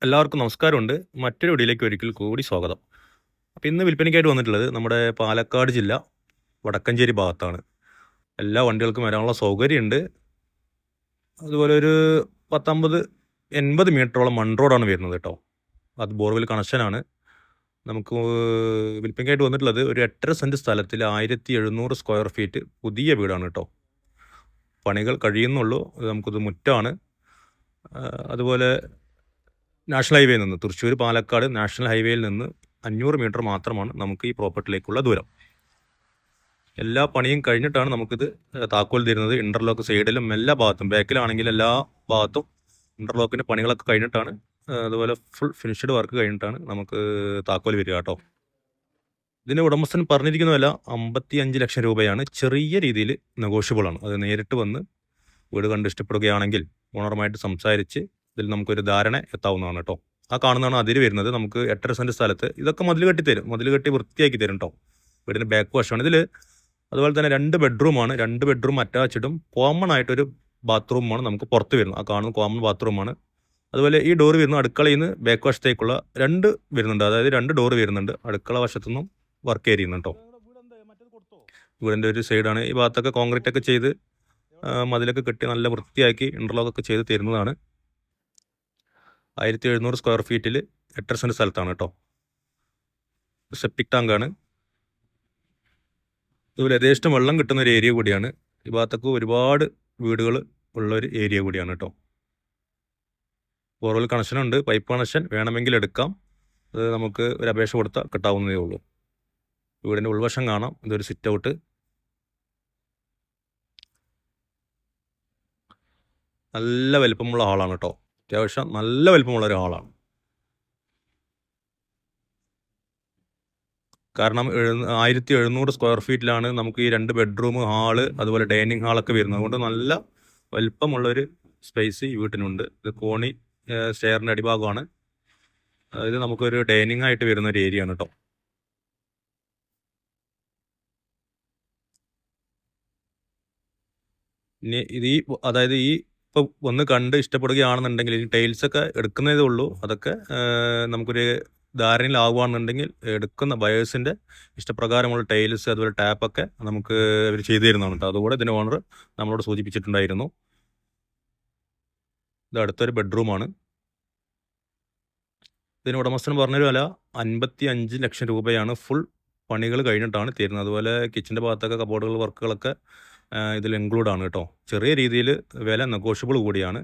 എല്ലാവർക്കും നമസ്കാരമുണ്ട്. മറ്റൊരു വീഡിയോയിലേക്ക് ഒരിക്കൽ കൂടി സ്വാഗതം. അപ്പോൾ ഇന്ന് വിൽപ്പനയ്ക്കായിട്ട് വന്നിട്ടുള്ളത് നമ്മുടെ പാലക്കാട് ജില്ല വടക്കഞ്ചേരി ഭാഗത്താണ്. എല്ലാ വണ്ടികൾക്കും വരാനുള്ള സൗകര്യമുണ്ട്. അതുപോലെ ഒരു 10, 50, 80 മീറ്ററോളം മൺ റോഡാണ് വരുന്നത് കേട്ടോ. അത് ബോർവെൽ കണക്ഷനാണ്. നമുക്ക് വിൽപ്പനയ്ക്കായിട്ട് വന്നിട്ടുള്ളത് ഒരു 8.5 സെൻറ്റ് സ്ഥലത്തിൽ 1700 സ്ക്വയർ ഫീറ്റ് പുതിയ വീടാണ് കേട്ടോ. പണികൾ കഴിയുന്നുള്ളൂ. നമുക്കിത് മുറ്റാണ്. അതുപോലെ നാഷണൽ ഹൈവേയിൽ നിന്ന് തൃശ്ശൂർ പാലക്കാട് നാഷണൽ ഹൈവേയിൽ നിന്ന് 500 മീറ്റർ മാത്രമാണ് നമുക്ക് ഈ പ്രോപ്പർട്ടിയിലേക്കുള്ള ദൂരം. എല്ലാ പണിയും കഴിഞ്ഞിട്ടാണ് നമുക്കിത് താക്കോൽ തരുന്നത്. ഇൻ്റർലോക്ക് സൈഡിലും എല്ലാ ഭാഗത്തും, ബാക്കിലാണെങ്കിൽ എല്ലാ ഭാഗത്തും ഇൻ്റർലോക്കിൻ്റെ പണികളൊക്കെ കഴിഞ്ഞിട്ടാണ്, അതുപോലെ ഫുൾ ഫിനിഷ്ഡ് വർക്ക് കഴിഞ്ഞിട്ടാണ് നമുക്ക് താക്കോൽ വരിക കേട്ടോ. ഇതിൻ്റെ ഉടമസ്ഥൻ പറഞ്ഞിരിക്കുന്ന വില 55 ലക്ഷം രൂപയാണ്. ചെറിയ രീതിയിൽ നെഗോഷ്യബിളാണ്. അത് നേരിട്ട് വന്ന് വീട് കണ്ട് ഇഷ്ടപ്പെടുകയാണെങ്കിൽ ഓണറുമായിട്ട് സംസാരിച്ച് ഇതിൽ നമുക്കൊരു ധാരണ എത്താവുന്നതാണ് കേട്ടോ. ആ കാണുന്നതാണ് അതിര് വരുന്നത്. നമുക്ക് 8.5 സെൻറ്റ് സ്ഥലത്ത് ഇതൊക്കെ മതിൽ കെട്ടി തരും. മതിൽ കെട്ടി വൃത്തിയാക്കി തരും കേട്ടോ. വീടിൻ്റെ ബാക്ക് വശമാണ് ഇതിൽ. അതുപോലെ തന്നെ 2 ബെഡ്റൂമാണ്. 2 ബെഡ്റൂം അറ്റാച്ച്ഡും കോമൺ ആയിട്ടൊരു ബാത്റൂമാണ് നമുക്ക് പുറത്ത് വരുന്നത്. ആ കാണുന്ന കോമൺ ബാത്റൂമാണ്. അതുപോലെ ഈ ഡോർ വരുന്ന അടുക്കളയിൽ നിന്ന് ബാക്ക് വശത്തേക്കുള്ള 2 വരുന്നുണ്ട്. അതായത് 2 ഡോർ വരുന്നുണ്ട്. അടുക്കള വശത്തുനിന്നും വർക്ക് ഏരിയ കേട്ടോ. വീടിൻ്റെ ഒരു സൈഡാണ്. ഈ ഭാഗത്തൊക്കെ കോൺക്രീറ്റ് ഒക്കെ ചെയ്ത് മതിലൊക്കെ കെട്ടി നല്ല വൃത്തിയാക്കി ഇൻ്റർലോക്കൊക്കെ ചെയ്ത് തരുന്നതാണ്. 1700 സ്ക്വയർ ഫീറ്റിൽ 8.5 സെൻറ്റ് സ്ഥലത്താണ് കേട്ടോ. സെപ്റ്റിക് ടാങ്കാണ്. ഇതുപോലെ യഥേഷ്ടം വെള്ളം കിട്ടുന്ന ഒരു ഏരിയ കൂടിയാണ്. ഈ ഭാഗത്തൊക്കെ ഒരുപാട് വീടുകൾ ഉള്ളൊരു ഏരിയ കൂടിയാണ് കേട്ടോ. ബോർവെൽ കണക്ഷനുണ്ട്. പൈപ്പ് കണക്ഷൻ വേണമെങ്കിൽ എടുക്കാം. അത് നമുക്ക് ഒരു അപേക്ഷ കൊടുത്താൽ കിട്ടാവുന്നതേ ഉള്ളൂ. വീടിൻ്റെ ഉൾവശം കാണാം. ഇതൊരു സിറ്റ് ഔട്ട്. നല്ല വലിപ്പമുള്ള ഹാളാണ് കേട്ടോ. അത്യാവശ്യം നല്ല വലിപ്പമുള്ള ഒരു ഹാളാണ്. കാരണം 1700 സ്ക്വയർ ഫീറ്റിലാണ് നമുക്ക് ഈ 2 ബെഡ്റൂം, ഹാള്, അതുപോലെ ഡൈനിങ് ഹാളൊക്കെ വരുന്നത്. അതുകൊണ്ട് നല്ല വലിപ്പമുള്ളൊരു സ്പേസ് ഈ വീട്ടിനുണ്ട്. ഇത് കോണി സ്റ്റെയറിൻ്റെ അടിഭാഗമാണ്. ഇത് നമുക്കൊരു ഡൈനിങ് ആയിട്ട് വരുന്ന ഒരു ഏരിയ ആണ് കേട്ടോ. ഇനി അതായത് ഇപ്പോൾ ഒന്ന് കണ്ട് ഇഷ്ടപ്പെടുകയാണെന്നുണ്ടെങ്കിൽ ഇനി ടൈൽസൊക്കെ എടുക്കുന്നതേ ഉള്ളൂ. അതൊക്കെ നമുക്കൊരു ധാരണയിലാവുകയാണെന്നുണ്ടെങ്കിൽ എടുക്കുന്ന ബയേഴ്സിൻ്റെ ഇഷ്ടപ്രകാരമുള്ള ടൈൽസ്, അതുപോലെ ടാപ്പൊക്കെ നമുക്ക് അവർ ചെയ്തു തരുന്നതാണ് കേട്ടോ. അതുകൂടെ ഇതിൻ്റെ ഓണർ നമ്മളോട് സൂചിപ്പിച്ചിട്ടുണ്ടായിരുന്നു. ഇത് അടുത്തൊരു ബെഡ്റൂമാണ്. ഇതിന് ഉടമസ്ഥൻ പറഞ്ഞൊരു വില 55 ലക്ഷം രൂപയാണ്. ഫുൾ പണികൾ കഴിഞ്ഞിട്ടാണ് തരുന്നത്. അതുപോലെ കിച്ചൻ്റെ ഭാഗത്തൊക്കെ കബോർഡുകൾ വർക്കുകളൊക്കെ ഇതിൽ ഇൻക്ലൂഡ് ആണ് കേട്ടോ. ചെറിയ രീതിയിൽ വില നെഗോഷ്യബിൾ കൂടിയാണ്.